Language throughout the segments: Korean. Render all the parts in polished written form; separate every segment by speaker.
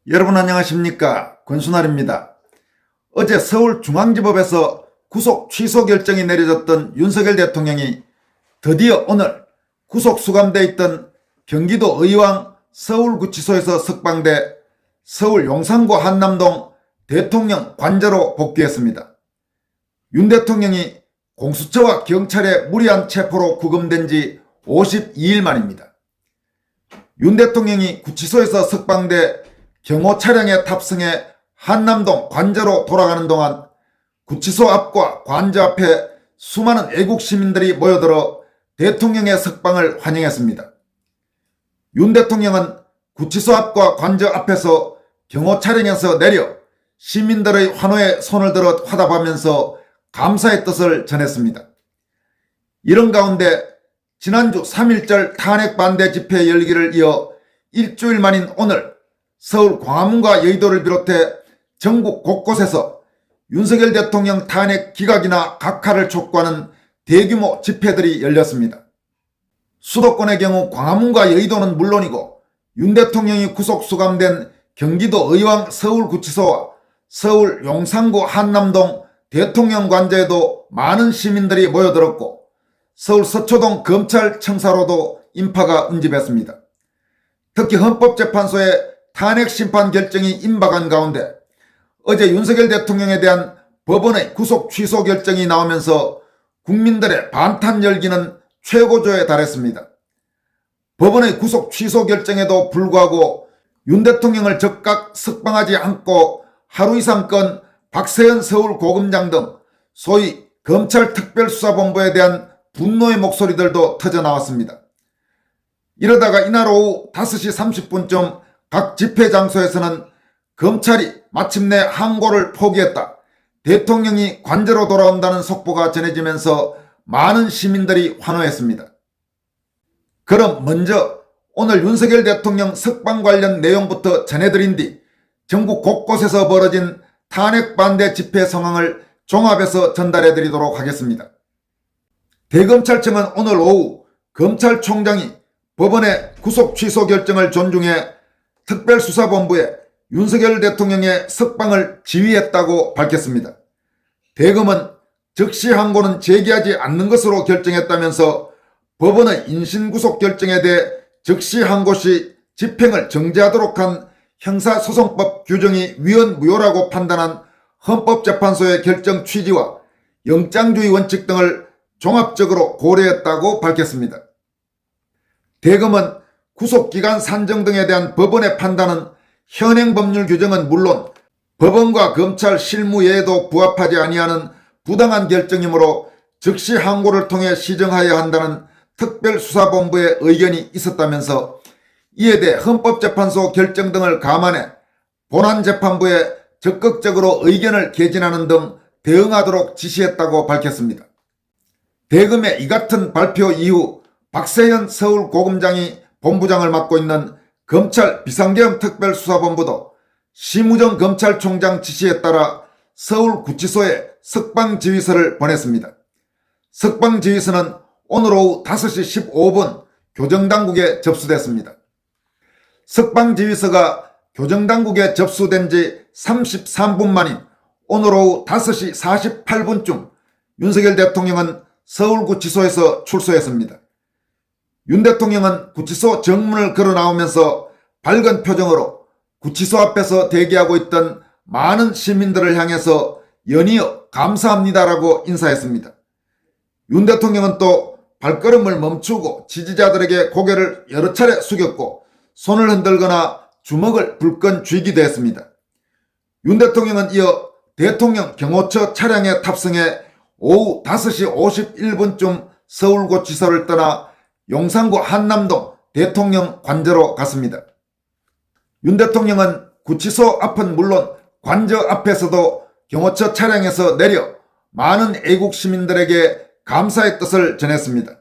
Speaker 1: 여러분 안녕하십니까? 권순환입니다. 어제 서울중앙지법에서 구속 취소 결정이 내려졌던 윤석열 대통령이 드디어 오늘 구속 수감돼 있던 경기도 의왕 서울구치소에서 석방돼 서울 용산구 한남동 대통령 관저로 복귀했습니다. 윤 대통령이 공수처와 경찰의 무리한 체포로 구금된 지 52일 만입니다. 윤 대통령이 구치소에서 석방돼 경호 차량에 탑승해 한남동 관저로 돌아가는 동안 구치소 앞과 관저 앞에 수많은 애국 시민들이 모여들어 대통령의 석방을 환영했습니다. 윤 대통령은 구치소 앞과 관저 앞에서 경호 차량에서 내려 시민들의 환호에 손을 들어 화답하면서 감사의 뜻을 전했습니다. 이런 가운데 지난주 3.1절 탄핵 반대 집회 열기를 이어 일주일 만인 오늘 서울 광화문과 여의도를 비롯해 전국 곳곳에서 윤석열 대통령 탄핵 기각이나 각하를 촉구하는 대규모 집회들이 열렸습니다. 수도권의 경우 광화문과 여의도는 물론이고 윤 대통령이 구속 수감된 경기도 의왕 서울구치소와 서울 용산구 한남동 대통령관저에도 많은 시민들이 모여들었고 서울 서초동 검찰청사로도 인파가 운집했습니다. 특히 헌법재판소의 탄핵 심판 결정이 임박한 가운데 어제 윤석열 대통령에 대한 법원의 구속 취소 결정이 나오면서 국민들의 반탄 열기는 최고조에 달했습니다. 법원의 구속 취소 결정에도 불구하고 윤 대통령을 즉각 석방하지 않고 하루 이상 건 박세현 서울고검장 등 소위 검찰특별수사본부에 대한 분노의 목소리들도 터져나왔습니다. 이러다가 이날 오후 5시 30분쯤 각 집회 장소에서는 검찰이 마침내 항고를 포기했다, 대통령이 관저로 돌아온다는 속보가 전해지면서 많은 시민들이 환호했습니다. 그럼 먼저 오늘 윤석열 대통령 석방 관련 내용부터 전해드린 뒤 전국 곳곳에서 벌어진 탄핵 반대 집회 상황을 종합해서 전달해드리도록 하겠습니다. 대검찰청은 오늘 오후 검찰총장이 법원의 구속 취소 결정을 존중해 특별수사본부에 윤석열 대통령의 석방을 지휘했다고 밝혔습니다. 대검은 즉시 항고는 제기하지 않는 것으로 결정했다면서 법원의 인신구속 결정에 대해 즉시 항고 시 집행을 정지하도록 한 형사소송법 규정이 위헌무효라고 판단한 헌법재판소의 결정 취지와 영장주의 원칙 등을 종합적으로 고려했다고 밝혔습니다. 대검은 구속기간 산정 등에 대한 법원의 판단은 현행법률 규정은 물론 법원과 검찰 실무에도 부합하지 아니하는 부당한 결정이므로 즉시 항고를 통해 시정하여야 한다는 특별수사본부의 의견이 있었다면서 이에 대해 헌법재판소 결정 등을 감안해 본안재판부에 적극적으로 의견을 개진하는 등 대응하도록 지시했다고 밝혔습니다. 대검의 이 같은 발표 이후 박세현 서울고검장이 본부장을 맡고 있는 검찰 비상계엄특별수사본부도 심우정 검찰총장 지시에 따라 서울구치소에 석방지휘서를 보냈습니다. 석방지휘서는 오늘 오후 5시 15분 교정당국에 접수됐습니다. 석방지휘서가 교정당국에 접수된 지 33분 만인 오늘 오후 5시 48분쯤 윤석열 대통령은 서울구치소에서 출소했습니다. 윤 대통령은 구치소 정문을 걸어 나오면서 밝은 표정으로 구치소 앞에서 대기하고 있던 많은 시민들을 향해서 연이어 감사합니다라고 인사했습니다. 윤 대통령은 또 발걸음을 멈추고 지지자들에게 고개를 여러 차례 숙였고 손을 흔들거나 주먹을 불끈 쥐기도 했습니다. 윤 대통령은 이어 대통령 경호처 차량에 탑승해 오후 5시 51분쯤 서울구치소를 떠나 용산구 한남동 대통령 관저로 갔습니다. 윤 대통령은 구치소 앞은 물론 관저 앞에서도 경호처 차량에서 내려 많은 애국 시민들에게 감사의 뜻을 전했습니다.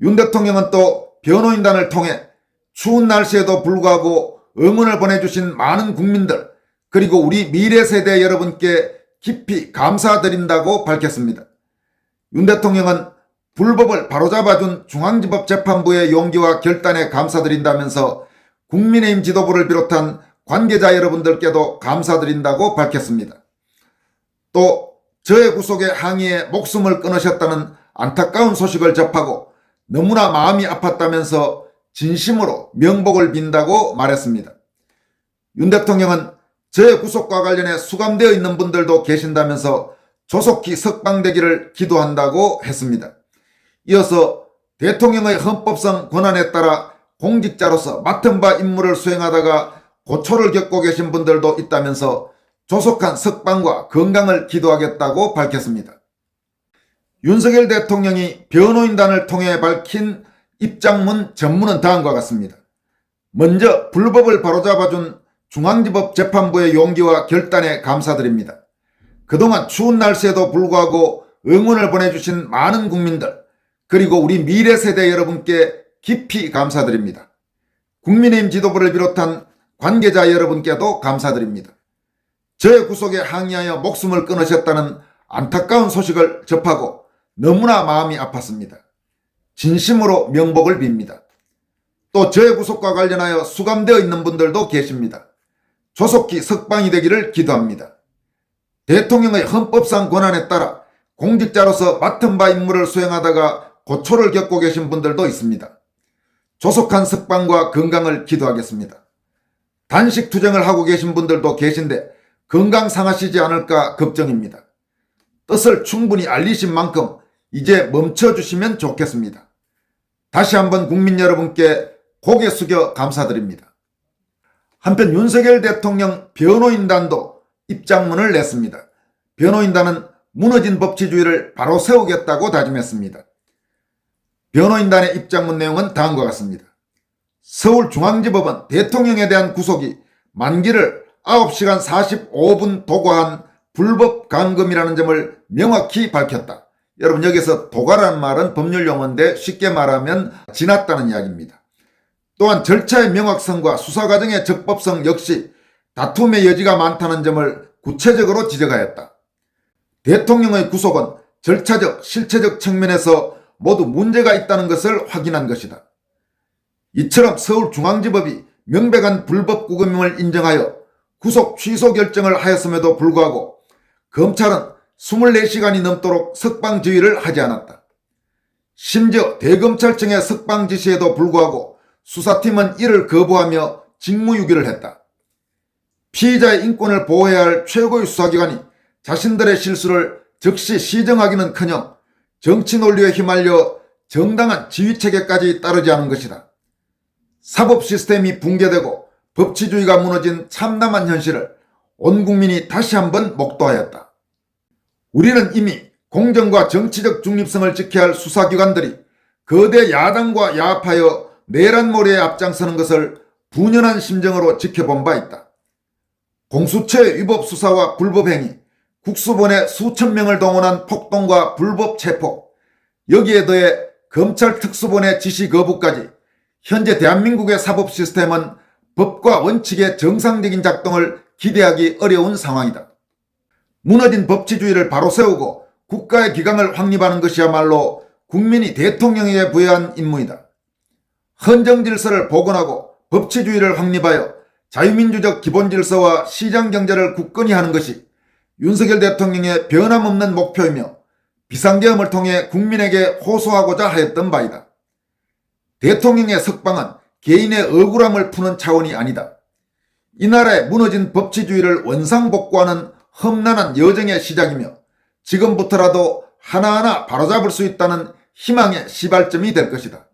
Speaker 1: 윤 대통령은 또 변호인단을 통해 추운 날씨에도 불구하고 응원을 보내주신 많은 국민들 그리고 우리 미래 세대 여러분께 깊이 감사드린다고 밝혔습니다. 윤 대통령은 불법을 바로잡아준 중앙지법 재판부의 용기와 결단에 감사드린다면서 국민의힘 지도부를 비롯한 관계자 여러분들께도 감사드린다고 밝혔습니다. 또 저의 구속의 항의에 목숨을 끊으셨다는 안타까운 소식을 접하고 너무나 마음이 아팠다면서 진심으로 명복을 빈다고 말했습니다. 윤 대통령은 저의 구속과 관련해 수감되어 있는 분들도 계신다면서 조속히 석방되기를 기도한다고 했습니다. 이어서 대통령의 헌법상 권한에 따라 공직자로서 맡은 바 임무를 수행하다가 고초를 겪고 계신 분들도 있다면서 조속한 석방과 건강을 기도하겠다고 밝혔습니다. 윤석열 대통령이 변호인단을 통해 밝힌 입장문 전문은 다음과 같습니다. 먼저 불법을 바로잡아준 중앙지법 재판부의 용기와 결단에 감사드립니다. 그동안 추운 날씨에도 불구하고 응원을 보내주신 많은 국민들, 그리고 우리 미래 세대 여러분께 깊이 감사드립니다. 국민의힘 지도부를 비롯한 관계자 여러분께도 감사드립니다. 저의 구속에 항의하여 목숨을 끊으셨다는 안타까운 소식을 접하고 너무나 마음이 아팠습니다. 진심으로 명복을 빕니다. 또 저의 구속과 관련하여 수감되어 있는 분들도 계십니다. 조속히 석방이 되기를 기도합니다. 대통령의 헌법상 권한에 따라 공직자로서 맡은 바 임무를 수행하다가 고초를 겪고 계신 분들도 있습니다. 조속한 석방과 건강을 기도하겠습니다. 단식 투쟁을 하고 계신 분들도 계신데 건강 상하시지 않을까 걱정입니다. 뜻을 충분히 알리신 만큼 이제 멈춰주시면 좋겠습니다. 다시 한번 국민 여러분께 고개 숙여 감사드립니다. 한편 윤석열 대통령 변호인단도 입장문을 냈습니다. 변호인단은 무너진 법치주의를 바로 세우겠다고 다짐했습니다. 변호인단의 입장문 내용은 다음과 같습니다. 서울중앙지법은 대통령에 대한 구속이 만기를 9시간 45분 도과한 불법 감금이라는 점을 명확히 밝혔다. 여러분, 여기서 도과라는 말은 법률 용어인데 쉽게 말하면 지났다는 이야기입니다. 또한 절차의 명확성과 수사 과정의 적법성 역시 다툼의 여지가 많다는 점을 구체적으로 지적하였다. 대통령의 구속은 절차적, 실체적 측면에서 모두 문제가 있다는 것을 확인한 것이다. 이처럼 서울중앙지법이 명백한 불법 구금임을 인정하여 구속 취소 결정을 하였음에도 불구하고 검찰은 24시간이 넘도록 석방 지휘를 하지 않았다. 심지어 대검찰청의 석방 지시에도 불구하고 수사팀은 이를 거부하며 직무유기를 했다. 피의자의 인권을 보호해야 할 최고의 수사기관이 자신들의 실수를 즉시 시정하기는커녕 정치 논리에 휘말려 정당한 지휘체계까지 따르지 않은 것이다. 사법 시스템이 붕괴되고 법치주의가 무너진 참담한 현실을 온 국민이 다시 한번 목도하였다. 우리는 이미 공정과 정치적 중립성을 지켜야 할 수사기관들이 거대 야당과 야합하여 내란몰이에 앞장서는 것을 분연한 심정으로 지켜본 바 있다. 공수처의 위법 수사와 불법 행위, 국수본에 수천 명을 동원한 폭동과 불법 체포, 여기에 더해 검찰 특수본의 지시 거부까지 현재 대한민국의 사법 시스템은 법과 원칙의 정상적인 작동을 기대하기 어려운 상황이다. 무너진 법치주의를 바로 세우고 국가의 기강을 확립하는 것이야말로 국민이 대통령에게 부여한 임무이다. 헌정질서를 복원하고 법치주의를 확립하여 자유민주적 기본질서와 시장경제를 굳건히 하는 것이 윤석열 대통령의 변함없는 목표이며 비상계엄을 통해 국민에게 호소하고자 하였던 바이다. 대통령의 석방은 개인의 억울함을 푸는 차원이 아니다. 이 나라의 무너진 법치주의를 원상복구하는 험난한 여정의 시작이며 지금부터라도 하나하나 바로잡을 수 있다는 희망의 시발점이 될 것이다.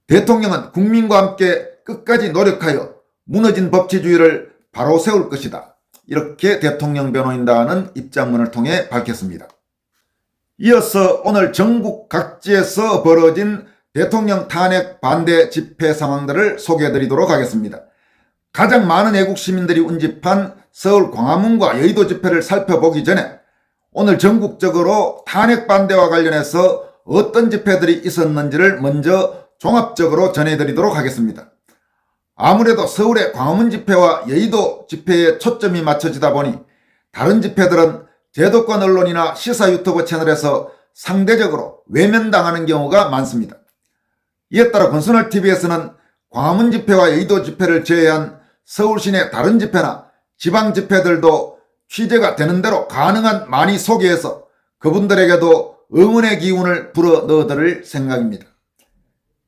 Speaker 1: 대통령은 국민과 함께 끝까지 노력하여 무너진 법치주의를 바로 세울 것이다. 이렇게 대통령 변호인단은 입장문을 통해 밝혔습니다. 이어서 오늘 전국 각지에서 벌어진 대통령 탄핵 반대 집회 상황들을 소개해드리도록 하겠습니다. 가장 많은 애국 시민들이 운집한 서울 광화문과 여의도 집회를 살펴보기 전에 오늘 전국적으로 탄핵 반대와 관련해서 어떤 집회들이 있었는지를 먼저 종합적으로 전해드리도록 하겠습니다. 아무래도 서울의 광화문 집회와 여의도 집회에 초점이 맞춰지다 보니 다른 집회들은 제도권 언론이나 시사 유튜브 채널에서 상대적으로 외면당하는 경우가 많습니다. 이에 따라 권순월TV에서는 광화문 집회와 여의도 집회를 제외한 서울 시내 다른 집회나 지방 집회들도 취재가 되는 대로 가능한 많이 소개해서 그분들에게도 응원의 기운을 불어 넣어드릴 생각입니다.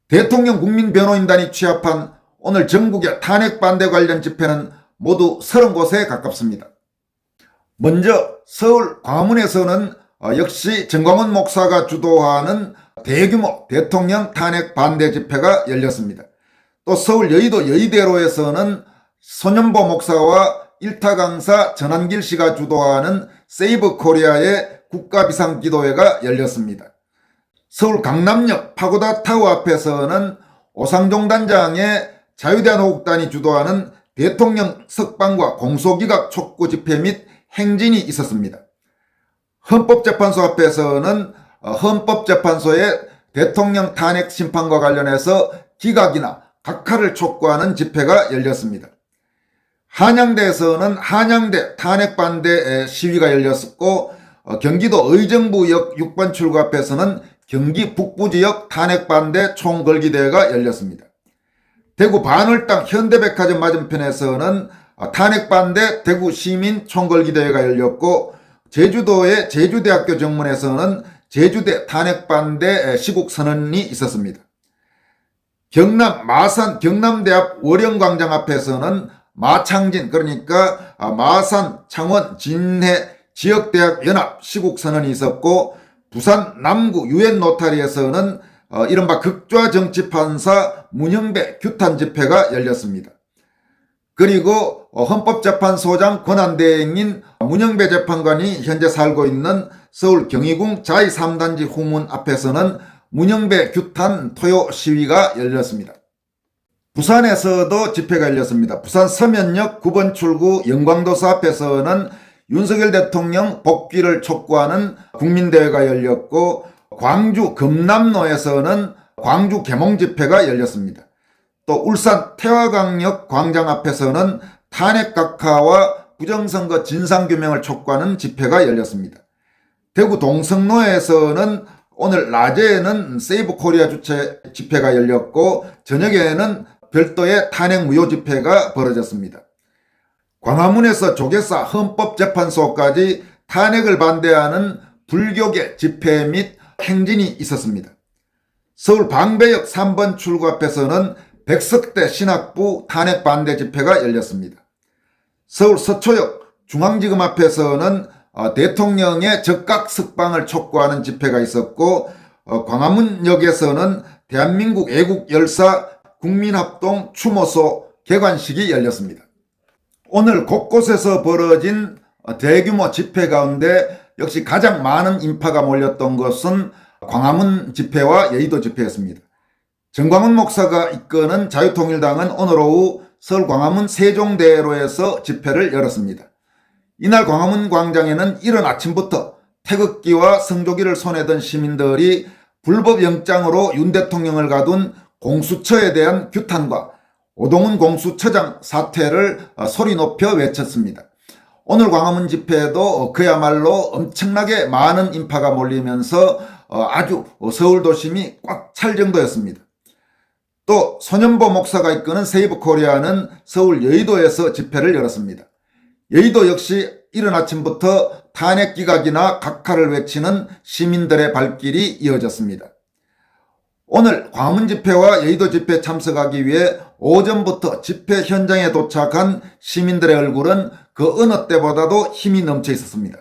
Speaker 1: 대통령 국민변호인단이 취합한 오늘 전국의 탄핵 반대 관련 집회는 모두 30곳에 가깝습니다. 먼저 서울 광화문에서는 역시 정광훈 목사가 주도하는 대규모 대통령 탄핵 반대 집회가 열렸습니다. 또 서울 여의도 여의대로에서는 손연보 목사와 일타 강사 전한길 씨가 주도하는 세이브 코리아의 국가비상기도회가 열렸습니다. 서울 강남역 파고다 타워 앞에서는 오상종 단장의 자유대한호국단이 주도하는 대통령 석방과 공소기각 촉구 집회 및 행진이 있었습니다. 헌법재판소 앞에서는 헌법재판소의 대통령 탄핵 심판과 관련해서 기각이나 각하를 촉구하는 집회가 열렸습니다. 한양대에서는 한양대 탄핵 반대 시위가 열렸었고, 경기도 의정부역 6번 출구 앞에서는 경기 북부지역 탄핵 반대 총걸기대회가 열렸습니다. 대구 반월당 현대백화점 맞은편에서는 탄핵 반대 대구 시민 총걸기대회가 열렸고, 제주도의 제주대학교 정문에서는 제주대 탄핵 반대 시국선언이 있었습니다. 경남 마산 경남대 앞 월영광장 앞에서는 마창진, 그러니까 마산, 창원, 진해 지역대학 연합 시국선언이 있었고, 부산 남구 유엔 노타리에서는 이른바 극좌정치판사 문형배 규탄 집회가 열렸습니다. 그리고 헌법재판소장 권한대행인 문형배 재판관이 현재 살고 있는 서울 경희궁 자2-3단지 후문 앞에서는 문형배 규탄 토요 시위가 열렸습니다. 부산에서도 집회가 열렸습니다. 부산 서면역 9번 출구 영광도서 앞에서는 윤석열 대통령 복귀를 촉구하는 국민대회가 열렸고, 광주 금남로에서는 광주 개몽 집회가 열렸습니다. 또 울산 태화강역 광장 앞에서는 탄핵 각하와 부정선거 진상규명을 촉구하는 집회가 열렸습니다. 대구 동성로에서는 오늘 낮에는 세이브 코리아 주최 집회가 열렸고, 저녁에는 별도의 탄핵 무효 집회가 벌어졌습니다. 광화문에서 조계사 헌법재판소까지 탄핵을 반대하는 불교계 집회 및 행진이 있었습니다. 서울 방배역 3번 출구 앞에서는 백석대 신학부 탄핵 반대 집회가 열렸습니다. 서울 서초역 중앙지검 앞에서는 대통령의 즉각 석방을 촉구하는 집회가 있었고, 광화문역에서는 대한민국 애국 열사 국민합동 추모소 개관식이 열렸습니다. 오늘 곳곳에서 벌어진 대규모 집회 가운데 역시 가장 많은 인파가 몰렸던 것은 광화문 집회와 여의도 집회였습니다. 정광훈 목사가 이끄는 자유통일당은 오늘 오후 서울 광화문 세종대로에서 집회를 열었습니다. 이날 광화문 광장에는 이른 아침부터 태극기와 성조기를 손에 든 시민들이 불법 영장으로 윤 대통령을 가둔 공수처에 대한 규탄과 오동훈 공수처장 사퇴를 소리 높여 외쳤습니다. 오늘 광화문 집회에도 그야말로 엄청나게 많은 인파가 몰리면서 아주 서울 도심이 꽉 찰 정도였습니다. 또 손연보 목사가 이끄는 세이브 코리아는 서울 여의도에서 집회를 열었습니다. 여의도 역시 이른 아침부터 탄핵 기각이나 각하를 외치는 시민들의 발길이 이어졌습니다. 오늘 광화문 집회와 여의도 집회에 참석하기 위해 오전부터 집회 현장에 도착한 시민들의 얼굴은 그 어느 때보다도 힘이 넘쳐 있었습니다.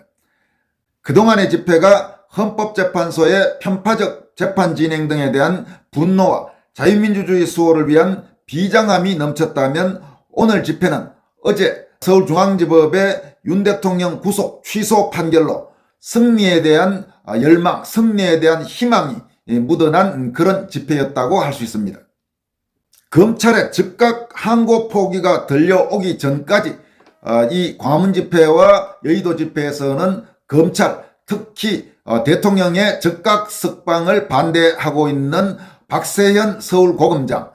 Speaker 1: 그동안의 집회가 헌법재판소의 편파적 재판 진행 등에 대한 분노와 자유민주주의 수호를 위한 비장함이 넘쳤다면, 오늘 집회는 어제 서울중앙지법의 윤 대통령 구속 취소 판결로 승리에 대한 열망, 승리에 대한 희망이 묻어난 그런 집회였다고 할 수 있습니다. 검찰의 즉각 항고 포기가 들려오기 전까지 이 광화문 집회와 여의도 집회에서는 검찰, 특히 대통령의 즉각 석방을 반대하고 있는 박세현 서울고검장,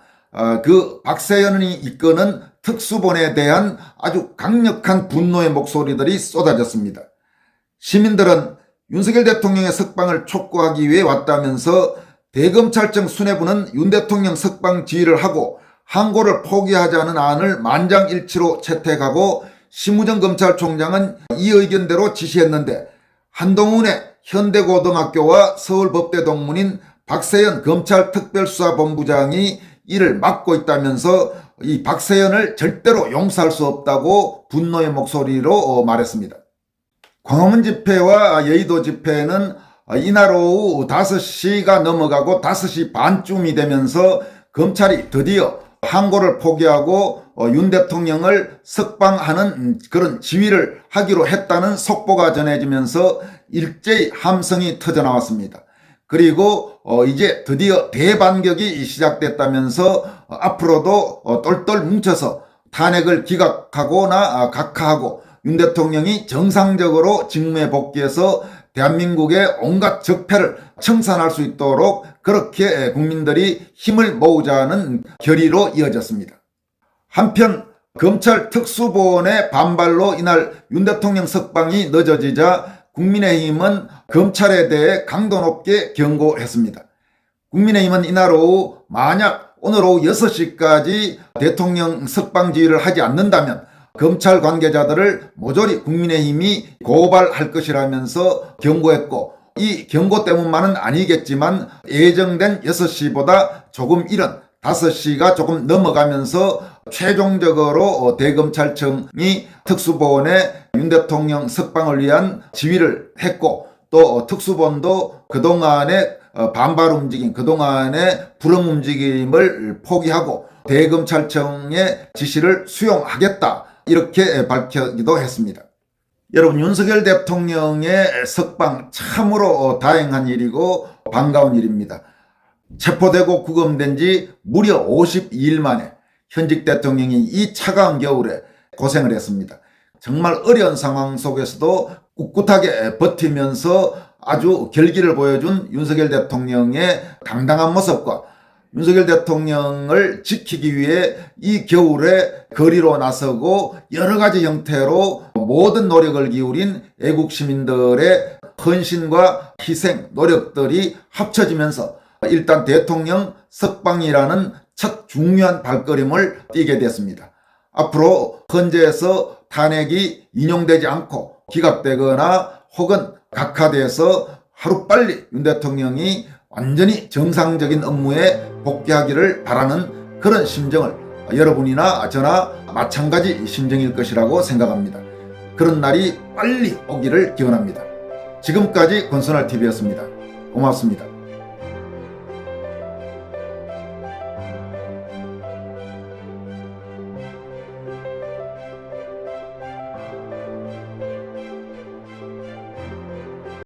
Speaker 1: 그 박세현이 이끄는 특수본에 대한 아주 강력한 분노의 목소리들이 쏟아졌습니다. 시민들은 윤석열 대통령의 석방을 촉구하기 위해 왔다면서 대검찰청 수뇌부는 윤 대통령 석방 지휘를 하고 항고를 포기하자는 안을 만장일치로 채택하고 심우정 검찰총장은 이 의견대로 지시했는데 한동훈의 현대고등학교와 서울법대 동문인 박세현 검찰특별수사본부장이 이를 막고 있다면서 이 박세현을 절대로 용서할 수 없다고 분노의 목소리로 말했습니다. 광화문 집회와 여의도 집회는 이날 오후 5시가 넘어가고 5시 반쯤이 되면서 검찰이 드디어 항고를 포기하고 윤 대통령을 석방하는 그런 지휘를 하기로 했다는 속보가 전해지면서 일제히 함성이 터져나왔습니다. 그리고 이제 드디어 대반격이 시작됐다면서 앞으로도 똘똘 뭉쳐서 탄핵을 기각하거나 각하하고 윤 대통령이 정상적으로 직무에 복귀해서 대한민국의 온갖 적폐를 청산할 수 있도록 그렇게 국민들이 힘을 모으자는 결의로 이어졌습니다. 한편 검찰 특수보원의 반발로 이날 윤 대통령 석방이 늦어지자 국민의힘은 검찰에 대해 강도 높게 경고했습니다. 국민의힘은 이날 오후 만약 오늘 오후 6시까지 대통령 석방 지휘를 하지 않는다면 검찰 관계자들을 모조리 국민의힘이 고발할 것이라면서 경고했고, 이 경고 때문만은 아니겠지만 예정된 6시보다 조금 이른 5시가 조금 넘어가면서 최종적으로 대검찰청이 특수보원에 윤 대통령 석방을 위한 지휘를 했고, 또 특수본도 그동안의 반발 움직임, 그동안의 불응 움직임을 포기하고 대검찰청의 지시를 수용하겠다, 이렇게 밝히기도 했습니다. 여러분, 윤석열 대통령의 석방 참으로 다행한 일이고 반가운 일입니다. 체포되고 구금된 지 무려 52일 만에 현직 대통령이 이 차가운 겨울에 고생을 했습니다. 정말 어려운 상황 속에서도 꿋꿋하게 버티면서 아주 결기를 보여준 윤석열 대통령의 당당한 모습과 윤석열 대통령을 지키기 위해 이 겨울에 거리로 나서고 여러 가지 형태로 모든 노력을 기울인 애국 시민들의 헌신과 희생, 노력들이 합쳐지면서 일단 대통령 석방이라는 첫 중요한 발걸음을 띄게 됐습니다. 앞으로 헌재에서 탄핵이 인용되지 않고 기각되거나 혹은 각하돼서 하루빨리 윤 대통령이 완전히 정상적인 업무에 복귀하기를 바라는 그런 심정을 여러분이나 저나 마찬가지 심정일 것이라고 생각합니다. 그런 날이 빨리 오기를 기원합니다. 지금까지 권선할TV였습니다. 고맙습니다.